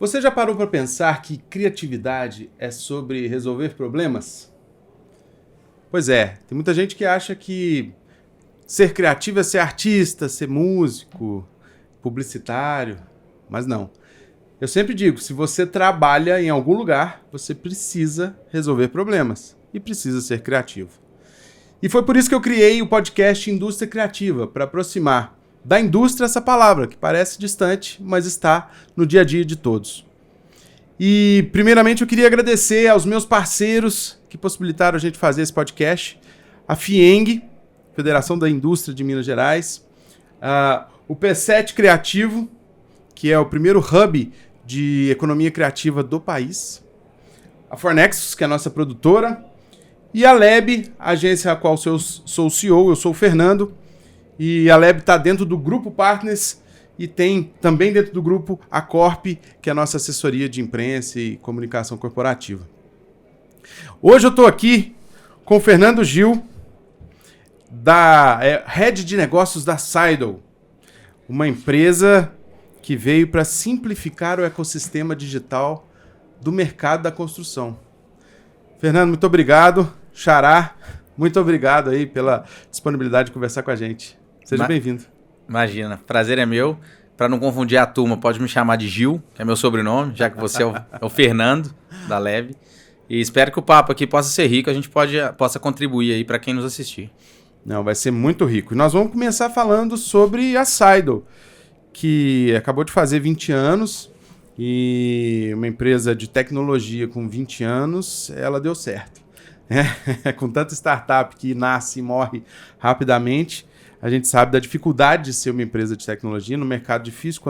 Você já parou para pensar que criatividade é sobre resolver problemas? Pois é, tem muita gente que acha que ser criativo é ser artista, ser músico, publicitário, mas não. Eu sempre digo, se você trabalha em algum lugar, você precisa resolver problemas e precisa ser criativo. E foi por isso que eu criei o podcast Indústria Criativa, para aproximar da indústria essa palavra, que parece distante, mas está no dia a dia de todos. E, primeiramente, eu queria agradecer aos meus parceiros que possibilitaram a gente fazer esse podcast, a FIENG, Federação da Indústria de Minas Gerais, o P7 Criativo, que é o primeiro hub de economia criativa do país, a Fornexus, que é a nossa produtora, e a Leb, a agência a qual eu sou o CEO, eu sou o Fernando, e a Leb está dentro do Grupo Partners e tem também dentro do grupo a Corp, que é a nossa assessoria de imprensa e comunicação corporativa. Hoje eu estou aqui com o Fernando Gil, da Head de Negócios da Seidl, uma empresa que veio para simplificar o ecossistema digital do mercado da construção. Fernando, muito obrigado. Xará, muito obrigado aí pela disponibilidade de conversar com a gente. Seja bem-vindo. Imagina, prazer é meu. Para não confundir a turma, pode me chamar de Gil, que é meu sobrenome, já que você é o Fernando, da Leb. E espero que o papo aqui possa ser rico, a gente possa contribuir aí para quem nos assistir. Não, vai ser muito rico. E nós vamos começar falando sobre a Seidl, que acabou de fazer 20 anos e uma empresa de tecnologia com 20 anos, ela deu certo. Com tanta startup que nasce e morre rapidamente, a gente sabe da dificuldade de ser uma empresa de tecnologia no mercado difícil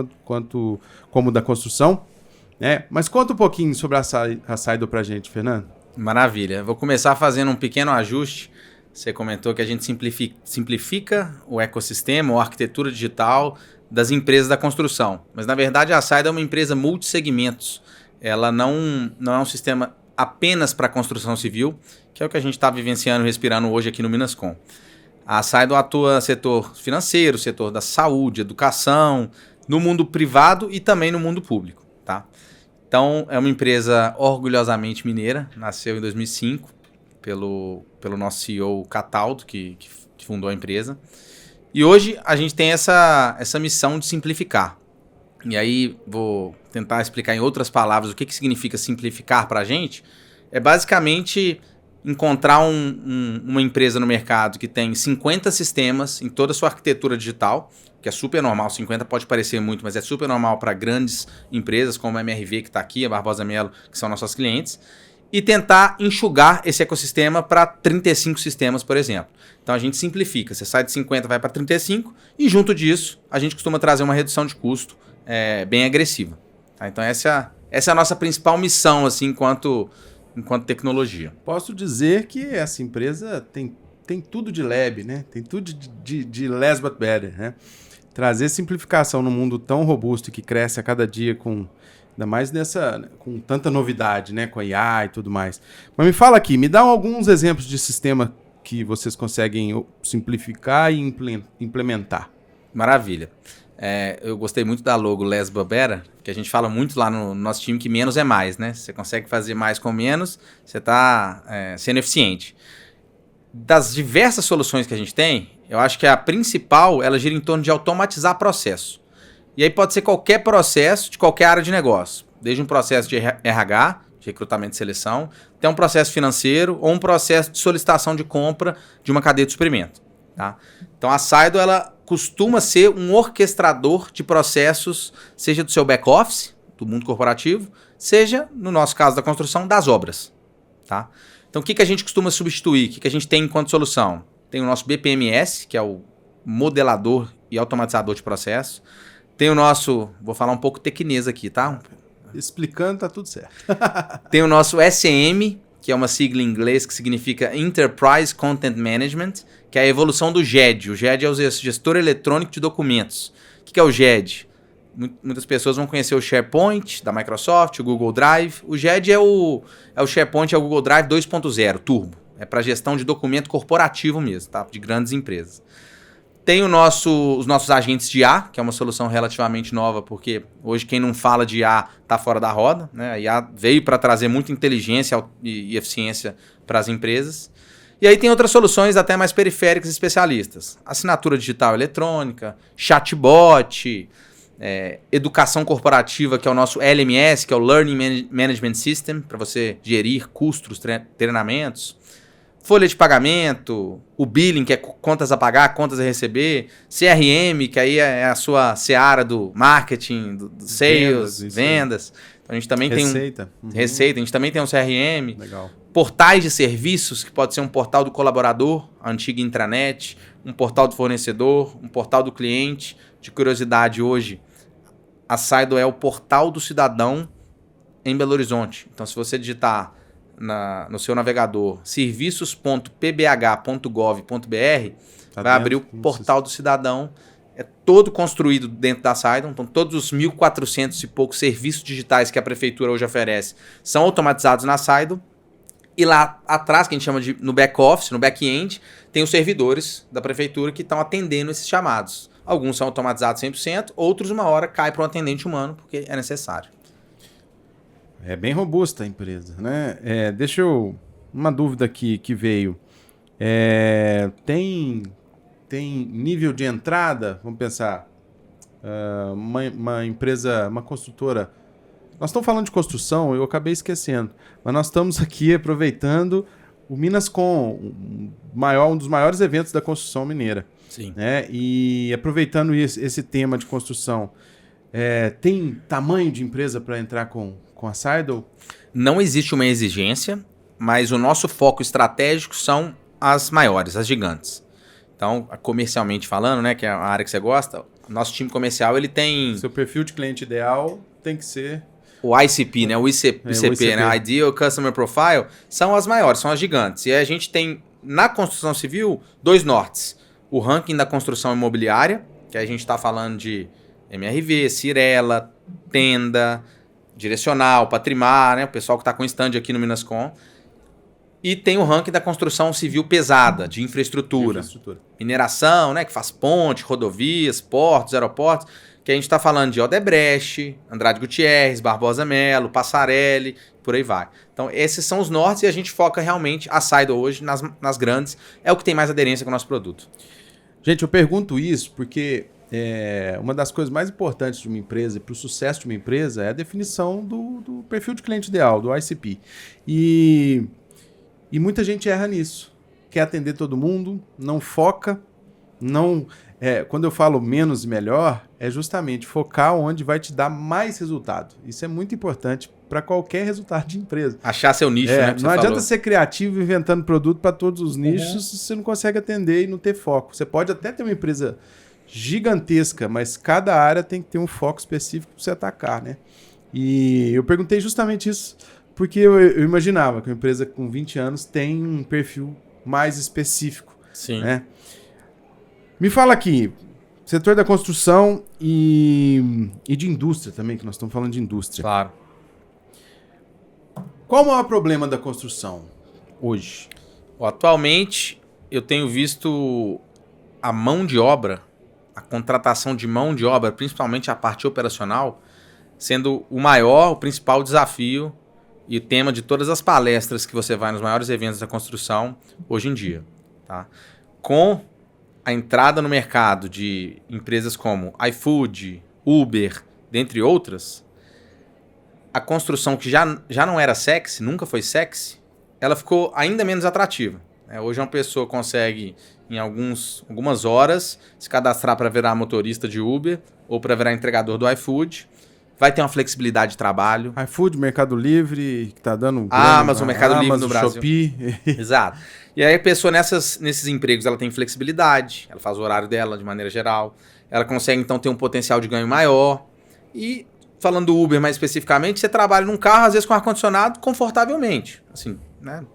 como o da construção. Mas conta um pouquinho sobre a Seidl pra gente, Fernando. Maravilha. Vou começar fazendo um pequeno ajuste. Você comentou que a gente simplifica o ecossistema, ou a arquitetura digital das empresas da construção. Mas, na verdade, a Seidl é uma empresa multissegmentos. Ela não é um sistema apenas para a construção civil, que é o que a gente está vivenciando e respirando hoje aqui no Minascom. A Seidl atua no setor financeiro, setor da saúde, educação, no mundo privado e também no mundo público. Tá? Então, é uma empresa orgulhosamente mineira, nasceu em 2005 pelo nosso CEO Cataldo, que fundou a empresa. E hoje a gente tem essa missão de simplificar. E aí vou tentar explicar em outras palavras o que significa simplificar para a gente. É basicamente encontrar uma empresa no mercado que tem 50 sistemas em toda a sua arquitetura digital, que é super normal, 50 pode parecer muito, mas é super normal para grandes empresas como a MRV que está aqui, a Barbosa Melo, que são nossos clientes, e tentar enxugar esse ecossistema para 35 sistemas, por exemplo. Então a gente simplifica, você sai de 50 vai para 35 e junto disso a gente costuma trazer uma redução de custo bem agressiva. Tá? Então essa é a nossa principal missão assim, enquanto tecnologia. Posso dizer que essa empresa tem tudo de Lab, né? Tem tudo de less but better, né? Trazer simplificação num mundo tão robusto que cresce a cada dia ainda mais com tanta novidade, né? Com a IA e tudo mais. Mas me fala aqui, me dá alguns exemplos de sistema que vocês conseguem simplificar e implementar. Maravilha. Eu gostei muito da logo Less but Better, que a gente fala muito lá no nosso time que menos é mais, né? Você consegue fazer mais com menos, você está sendo eficiente. Das diversas soluções que a gente tem, eu acho que a principal, ela gira em torno de automatizar processo. E aí pode ser qualquer processo de qualquer área de negócio, desde um processo de RH, de recrutamento e seleção, até um processo financeiro ou um processo de solicitação de compra de uma cadeia de suprimento. Tá? Então a Seidl, ela costuma ser um orquestrador de processos, seja do seu back-office, do mundo corporativo, seja, no nosso caso da construção, das obras. Tá? Então o que a gente costuma substituir? O que a gente tem enquanto solução? Tem o nosso BPMS, que é o modelador e automatizador de processos. Tem o nosso, vou falar um pouco tequinês aqui, tá? Explicando, tá tudo certo. Tem o nosso SM, que é uma sigla em inglês que significa Enterprise Content Management, que é a evolução do GED. O GED é o gestor eletrônico de documentos. O que é o GED? Muitas pessoas vão conhecer o SharePoint da Microsoft, o Google Drive. O GED é o SharePoint, é o Google Drive 2.0, Turbo. É para gestão de documento corporativo mesmo, tá? De grandes empresas. Tem os nossos agentes de IA, que é uma solução relativamente nova, porque hoje quem não fala de IA está fora da roda, né? A IA veio para trazer muita inteligência e eficiência para as empresas. E aí tem outras soluções até mais periféricas e especialistas. Assinatura digital eletrônica, chatbot, educação corporativa, que é o nosso LMS, que é o Learning Management System, para você gerir custos, treinamentos. Folha de pagamento, o billing, que é contas a pagar, contas a receber, CRM, que aí é a sua seara do marketing, do sales, vendas. Então a gente também tem receita, a gente também tem um CRM. Legal. Portais de serviços, que pode ser um portal do colaborador, a antiga intranet, um portal do fornecedor, um portal do cliente. De curiosidade, hoje, a Saido é o portal do cidadão em Belo Horizonte. Então, se você digitar no seu navegador serviços.pbh.gov.br, vai abrir o portal do cidadão. É todo construído dentro da Saido. Então, todos os 1.400 e poucos serviços digitais que a prefeitura hoje oferece são automatizados na Saido. E lá atrás, que a gente chama de no back-office, no back-end, tem os servidores da prefeitura que estão atendendo esses chamados. Alguns são automatizados 100%, outros uma hora cai para um atendente humano, porque é necessário. É bem robusta a empresa, né? Uma dúvida aqui que veio. Tem nível de entrada? Vamos pensar. Uma empresa, uma construtora. Nós estamos falando de construção, eu acabei esquecendo. Mas nós estamos aqui aproveitando o Minascom, um dos maiores eventos da construção mineira. Sim. Né? E aproveitando esse tema de construção, tem tamanho de empresa para entrar com a Saido? Não existe uma exigência, mas o nosso foco estratégico são as maiores, as gigantes. Então, comercialmente falando, né, que é a área que você gosta, nosso time comercial ele tem... Seu perfil de cliente ideal tem que ser... O ICP, né? O ICP, né? Ideal Customer Profile, são as maiores, são as gigantes. E a gente tem, na construção civil, 2 nortes. O ranking da construção imobiliária, que a gente está falando de MRV, Cirela, Tenda, Direcional, Patrimar, né? O pessoal que está com stand aqui no Minascom. E tem o ranking da construção civil pesada, de infraestrutura. Mineração, né? Que faz ponte, rodovias, portos, aeroportos. Que a gente está falando de Odebrecht, Andrade Gutierrez, Barbosa Melo, Passarelli, por aí vai. Então, esses são os nortes e a gente foca realmente, a Saido hoje, nas grandes. É o que tem mais aderência com o nosso produto. Gente, eu pergunto isso porque uma das coisas mais importantes de uma empresa e para o sucesso de uma empresa é a definição do perfil de cliente ideal, do ICP. E muita gente erra nisso. Quer atender todo mundo, não foca, não... quando eu falo menos e melhor, é justamente focar onde vai te dar mais resultado. Isso é muito importante para qualquer resultado de empresa. Achar seu nicho, né? Não adianta ser criativo inventando produto para todos os nichos se você não consegue atender e não ter foco. Você pode até ter uma empresa gigantesca, mas cada área tem que ter um foco específico para você atacar, né? E eu perguntei justamente isso porque eu imaginava que uma empresa com 20 anos tem um perfil mais específico. Sim. Né? Me fala aqui, setor da construção e de indústria também, que nós estamos falando de indústria. Claro. Qual o maior problema da construção hoje? Atualmente, eu tenho visto a mão de obra, a contratação de mão de obra, principalmente a parte operacional, sendo o principal desafio e o tema de todas as palestras que você vai nos maiores eventos da construção hoje em dia. Tá? Com a entrada no mercado de empresas como iFood, Uber, dentre outras, a construção que já não era sexy, nunca foi sexy, ela ficou ainda menos atrativa. Hoje uma pessoa consegue, em algumas horas, se cadastrar para virar motorista de Uber ou para virar entregador do iFood. Vai ter uma flexibilidade de trabalho. iFood, Mercado Livre, que está dando... Amazon, Mercado Livre no Brasil. Shopee. Exato. E aí a pessoa nesses empregos ela tem flexibilidade, ela faz o horário dela de maneira geral, ela consegue então ter um potencial de ganho maior. E falando do Uber mais especificamente, você trabalha num carro, às vezes com ar-condicionado, confortavelmente. Assim, né?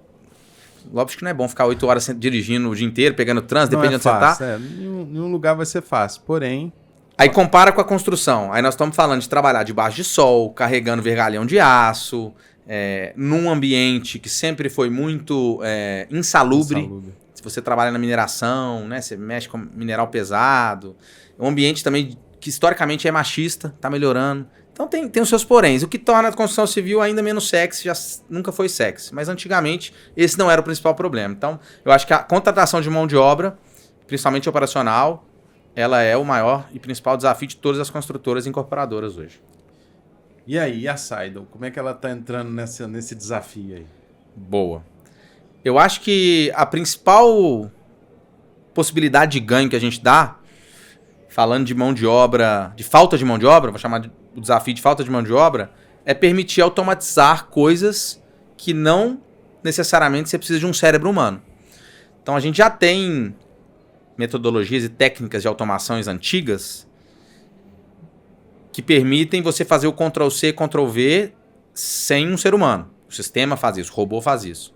Lógico que não é bom ficar 8 horas dirigindo o dia inteiro, pegando trânsito, depende de onde você tá. Nenhum lugar vai ser fácil, porém... Aí compara com a construção. Aí nós estamos falando de trabalhar debaixo de sol, carregando vergalhão de aço, num ambiente que sempre foi muito insalubre. você trabalha na mineração, né? Você mexe com mineral pesado. É um ambiente também que historicamente é machista, está melhorando. Então tem os seus poréns. O que torna a construção civil ainda menos sexy, já nunca foi sexy. Mas antigamente esse não era o principal problema. Então eu acho que a contratação de mão de obra, principalmente operacional, ela é o maior e principal desafio de todas as construtoras e incorporadoras hoje. E aí, a Saidon, como é que ela está entrando nesse desafio aí? Boa. Eu acho que a principal possibilidade de ganho que a gente dá, falando de mão de obra, de falta de mão de obra, vou chamar o desafio de falta de mão de obra, é permitir automatizar coisas que não necessariamente você precisa de um cérebro humano. Então a gente já tem metodologias e técnicas de automações antigas que permitem você fazer o Ctrl+C, Ctrl+V sem um ser humano. O sistema faz isso, o robô faz isso.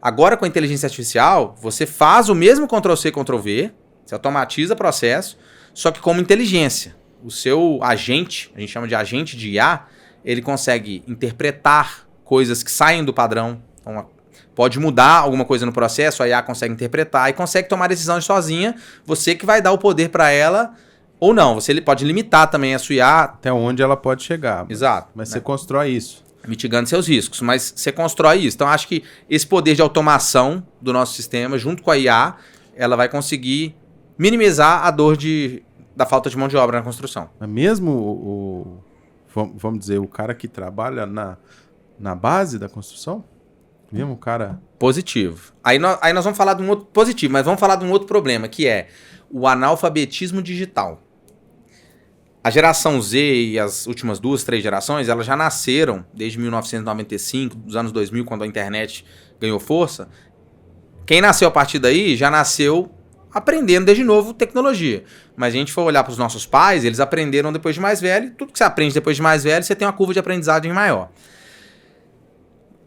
Agora, com a inteligência artificial, você faz o mesmo Ctrl+C, Ctrl+V, você automatiza o processo, só que como inteligência. O seu agente, a gente chama de agente de IA, ele consegue interpretar coisas que saem do padrão. Então, pode mudar alguma coisa no processo, a IA consegue interpretar e consegue tomar decisões sozinha. Você que vai dar o poder para ela ou não. Você pode limitar também a sua IA. Até onde ela pode chegar. Exato. Mas você constrói isso. Mitigando seus riscos, mas você constrói isso. Então, acho que esse poder de automação do nosso sistema, junto com a IA, ela vai conseguir minimizar a dor da falta de mão de obra na construção. Mas mesmo vamos dizer, o cara que trabalha na base da construção? Mesmo o cara... Positivo. Aí nós vamos falar de um outro positivo, mas vamos falar de um outro problema, que é o analfabetismo digital. A geração Z e as últimas 2, 3 gerações, elas já nasceram desde 1995, dos anos 2000, quando a internet ganhou força. Quem nasceu a partir daí já nasceu aprendendo desde novo tecnologia. Mas a gente for olhar para os nossos pais, eles aprenderam depois de mais velho. Tudo que você aprende depois de mais velho, você tem uma curva de aprendizagem maior.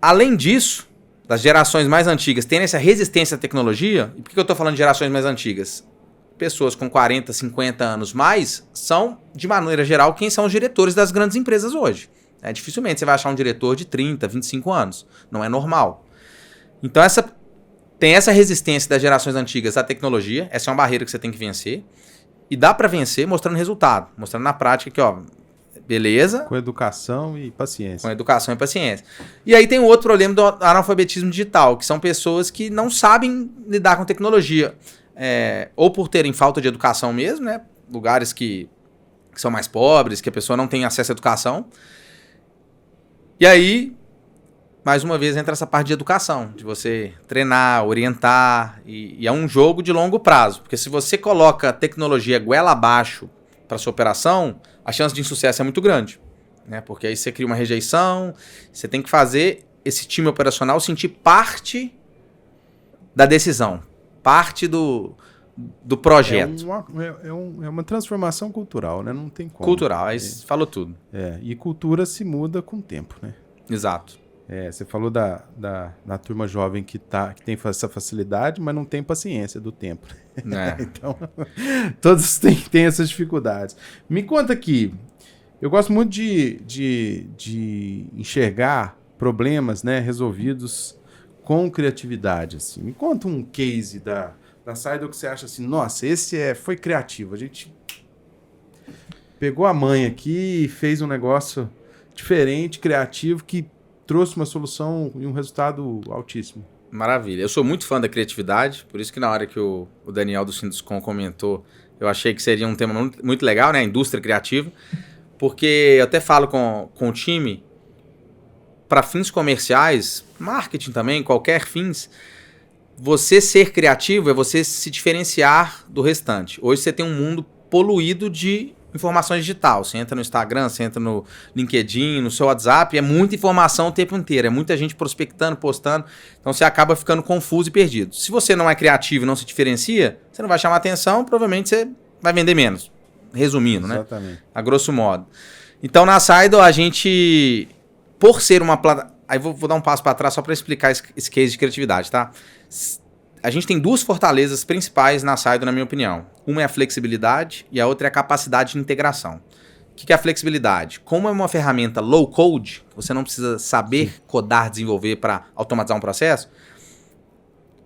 Além disso, das gerações mais antigas terem essa resistência à tecnologia, e por que eu estou falando de gerações mais antigas? Pessoas com 40, 50 anos mais são, de maneira geral, quem são os diretores das grandes empresas hoje. Dificilmente você vai achar um diretor de 30, 25 anos. Não é normal. Então tem essa resistência das gerações antigas à tecnologia. Essa é uma barreira que você tem que vencer. E dá para vencer mostrando resultado. Mostrando na prática que, ó, beleza. Com educação e paciência. Com educação e paciência. E aí tem um outro problema do analfabetismo digital, que são pessoas que não sabem lidar com tecnologia. Ou por terem falta de educação mesmo, né? Lugares que são mais pobres, que a pessoa não tem acesso à educação. E aí, mais uma vez, entra essa parte de educação, de você treinar, orientar, e é um jogo de longo prazo. Porque se você coloca a tecnologia goela abaixo para sua operação, a chance de insucesso é muito grande, né? Porque aí você cria uma rejeição, você tem que fazer esse time operacional sentir parte da decisão, parte do projeto. É uma transformação cultural, né? Não tem como. Cultural, aí falou tudo. E cultura se muda com o tempo, né? Exato. Você falou da turma jovem que tem essa facilidade, mas não tem paciência do tempo. Então, todos têm essas dificuldades. Me conta aqui, eu gosto muito de enxergar problemas, né, resolvidos com criatividade. Assim. Me conta um case da Saidon que você acha assim, nossa, esse foi criativo. A gente pegou a mãe aqui e fez um negócio diferente, criativo, que trouxe uma solução e um resultado altíssimo. Maravilha. Eu sou muito fã da criatividade, por isso que na hora que o Daniel do Sinduscom comentou, eu achei que seria um tema muito legal, né? A indústria criativa, porque eu até falo com o time, para fins comerciais, marketing também, qualquer fins, você ser criativo é você se diferenciar do restante. Hoje você tem um mundo poluído de informações digital. Você entra no Instagram, você entra no LinkedIn, no seu WhatsApp, é muita informação o tempo inteiro, é muita gente prospectando, postando, então você acaba ficando confuso e perdido. Se você não é criativo e não se diferencia, você não vai chamar atenção, provavelmente você vai vender menos. Resumindo, exatamente, né? A grosso modo. Então, na Saidon, a gente, por ser uma plataforma... Aí vou dar um passo para trás só para explicar esse case de criatividade, tá? A gente tem 2 fortalezas principais na Saidon, na minha opinião. Uma é a flexibilidade e a outra é a capacidade de integração. O que é a flexibilidade? Como é uma ferramenta low code, você não precisa saber codar, desenvolver para automatizar um processo,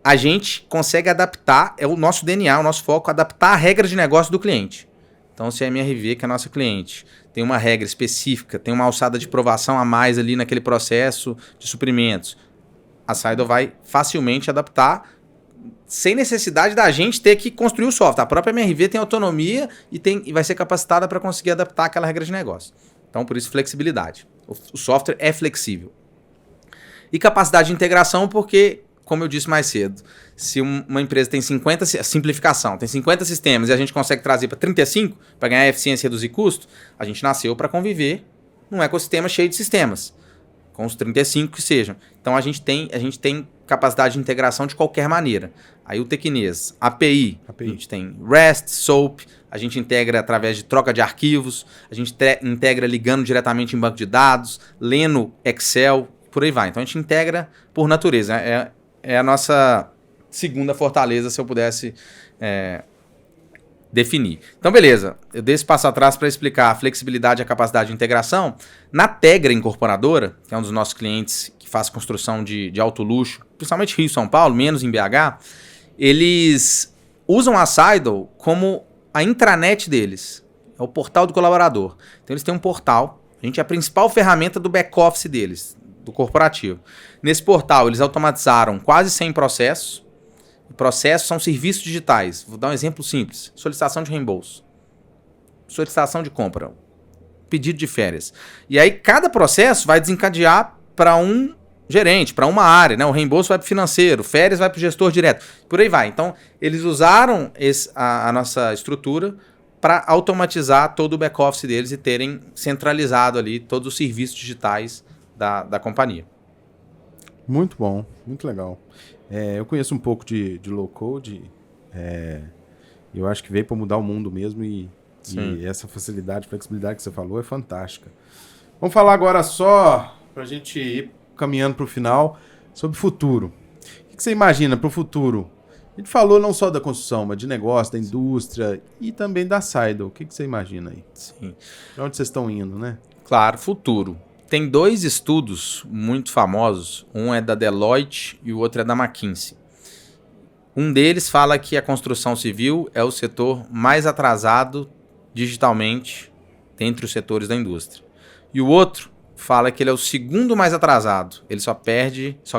a gente consegue adaptar, é o nosso DNA, o nosso foco, adaptar a regra de negócio do cliente. Então, se a MRV, que é a nossa cliente, tem uma regra específica, tem uma alçada de provação a mais ali naquele processo de suprimentos, a Seidel vai facilmente adaptar sem necessidade da gente ter que construir o software. A própria MRV tem autonomia e vai ser capacitada para conseguir adaptar aquela regra de negócio. Então, por isso, flexibilidade. O software é flexível. E capacidade de integração, porque, como eu disse mais cedo, se uma empresa tem 50... Simplificação, tem 50 sistemas e a gente consegue trazer para 35 para ganhar eficiência e reduzir custo, a gente nasceu para conviver num ecossistema cheio de sistemas, com os 35 que sejam. Então, a gente tem capacidade de integração de qualquer maneira. Aí o Tecnês, API, a gente tem REST, SOAP, a gente integra através de troca de arquivos, a gente integra ligando diretamente em banco de dados, lendo Excel, por aí vai. Então a gente integra por natureza. É a nossa segunda fortaleza, se eu pudesse definir. Então, beleza. Eu dei esse passo atrás para explicar a flexibilidade e a capacidade de integração. Na Tegra Incorporadora, que é um dos nossos clientes que faz construção de alto luxo, principalmente Rio e São Paulo, menos em BH, eles usam a Seidel como a intranet deles. É o portal do colaborador. Então, eles têm um portal. A gente é a principal ferramenta do back-office deles, do corporativo. Nesse portal, eles automatizaram quase 100 processos. Processos são serviços digitais. Vou dar um exemplo simples. Solicitação de reembolso. Solicitação de compra. Pedido de férias. E aí, cada processo vai desencadear para um gerente, para uma área. Né? O reembolso vai para o financeiro, férias vai para o gestor direto. Por aí vai. Então, eles usaram a nossa estrutura para automatizar todo o back-office deles e terem centralizado ali todos os serviços digitais da companhia. Muito bom, muito legal. Eu conheço um pouco de low-code, eu acho que veio para mudar o mundo mesmo e essa facilidade, flexibilidade que você falou é fantástica. Vamos falar agora só, para a gente ir caminhando para o final, sobre o futuro. O que você imagina para o futuro? A gente falou não só da construção, mas de negócio, da indústria e também da Seidel. O que você imagina aí? Sim. Para onde vocês estão indo, né? Claro, futuro. Tem 2 estudos muito famosos, um é da Deloitte e o outro é da McKinsey. Um deles fala que a construção civil é o setor mais atrasado digitalmente dentre os setores da indústria. E o outro fala que ele é o segundo mais atrasado, ele só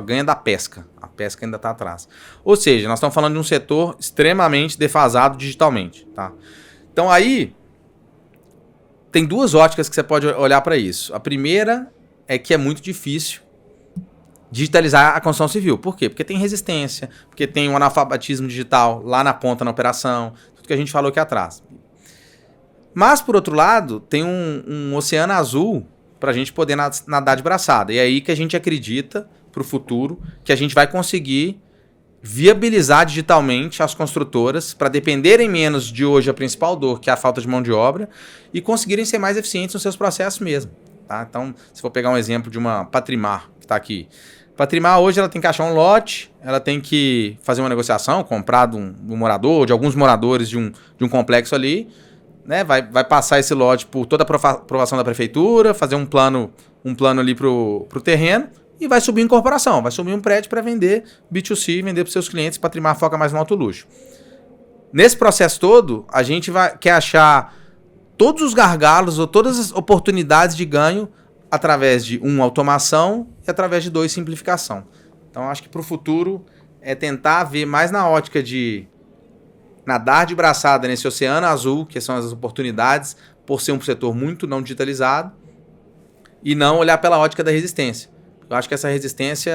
ganha da pesca. A pesca ainda está atrás. Ou seja, nós estamos falando de um setor extremamente defasado digitalmente. Tá? Então aí tem 2 óticas que você pode olhar para isso. A primeira é que é muito difícil digitalizar a construção civil. Por quê? Porque tem resistência, porque tem um analfabetismo digital lá na ponta, na operação, tudo que a gente falou aqui atrás. Mas, por outro lado, tem um oceano azul para a gente poder nadar de braçada. E é aí que a gente acredita, para o futuro, que a gente vai conseguir viabilizar digitalmente as construtoras para dependerem menos de hoje a principal dor, que é a falta de mão de obra, e conseguirem ser mais eficientes nos seus processos mesmo. Tá? Então, se for pegar um exemplo de uma Patrimar, que está aqui. Patrimar hoje ela tem que achar um lote, ela tem que fazer uma negociação, comprar de um morador, de alguns moradores de um complexo ali, né? Vai passar esse lote por toda a aprovação da prefeitura, fazer um plano ali para o terreno, e vai subir em corporação, vai subir um prédio para vender B2C, vender para os seus clientes, Patrimar foca mais no alto luxo. Nesse processo todo, a gente quer achar todos os gargalos ou todas as oportunidades de ganho através de automação e através de 2, simplificação. Então, acho que para o futuro é tentar ver mais na ótica de nadar de braçada nesse oceano azul, que são as oportunidades, por ser um setor muito não digitalizado, e não olhar pela ótica da resistência. Eu acho que essa resistência,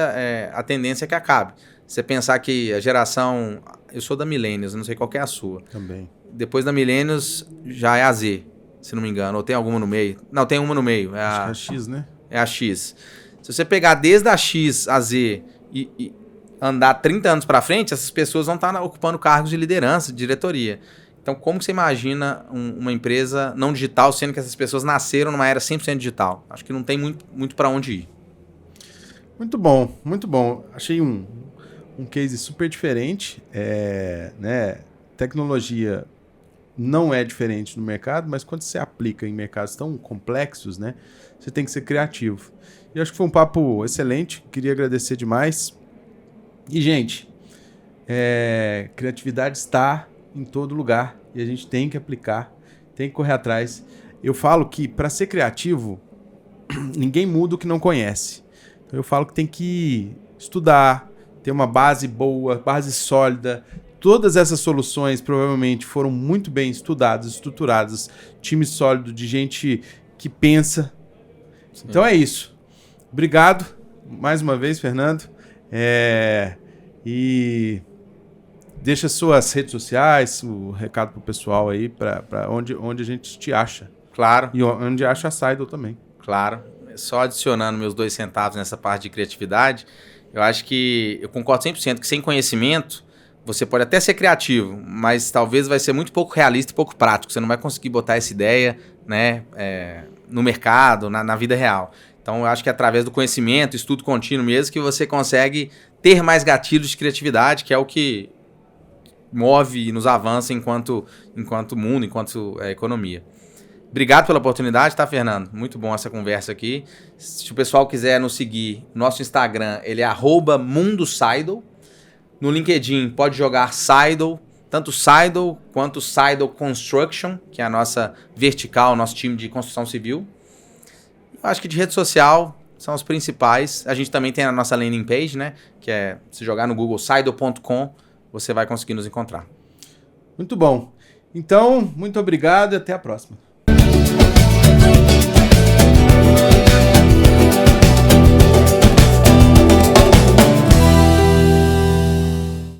a tendência é que acabe. Você pensar que a geração... Eu sou da Millennials, não sei qual que é a sua. Também. Depois da Millennials já é a Z, se não me engano. Ou tem alguma no meio? Não, tem uma no meio. Acho que é a X, né? É a X. Se você pegar desde a X a Z e andar 30 anos para frente, essas pessoas vão estar ocupando cargos de liderança, de diretoria. Então, como que você imagina uma empresa não digital, sendo que essas pessoas nasceram numa era 100% digital? Acho que não tem muito para onde ir. Muito bom, muito bom. Achei um case super diferente. Né? Tecnologia não é diferente no mercado, mas quando você aplica em mercados tão complexos, né, você tem que ser criativo. E acho que foi um papo excelente. Queria agradecer demais. E, gente, criatividade está em todo lugar e a gente tem que aplicar, tem que correr atrás. Eu falo que para ser criativo, ninguém muda o que não conhece. Então eu falo que tem que estudar, ter uma base boa, base sólida. Todas essas soluções provavelmente foram muito bem estudadas, estruturadas, time sólido de gente que pensa. Sim. Então é isso. Obrigado mais uma vez, Fernando. E deixa suas redes sociais, o recado pro pessoal aí, para onde a gente te acha. Claro. E onde acha a Seidel também. Claro. Só adicionando meus 2 centavos nessa parte de criatividade, eu acho que eu concordo 100% que sem conhecimento você pode até ser criativo, mas talvez vai ser muito pouco realista e pouco prático. Você não vai conseguir botar essa ideia, né, no mercado, na vida real. Então eu acho que é através do conhecimento, estudo contínuo mesmo, que você consegue ter mais gatilhos de criatividade, que é o que move e nos avança enquanto mundo, enquanto economia. Obrigado pela oportunidade, tá, Fernando? Muito bom essa conversa aqui. Se o pessoal quiser nos seguir, nosso Instagram, ele é @mundoseidel. No LinkedIn, pode jogar Seidel, tanto Seidel quanto Seidel Construction, que é a nossa vertical, nosso time de construção civil. Eu acho que de rede social são os principais. A gente também tem a nossa landing page, né? Que é, se jogar no Google seidel.com, você vai conseguir nos encontrar. Muito bom. Então, muito obrigado e até a próxima.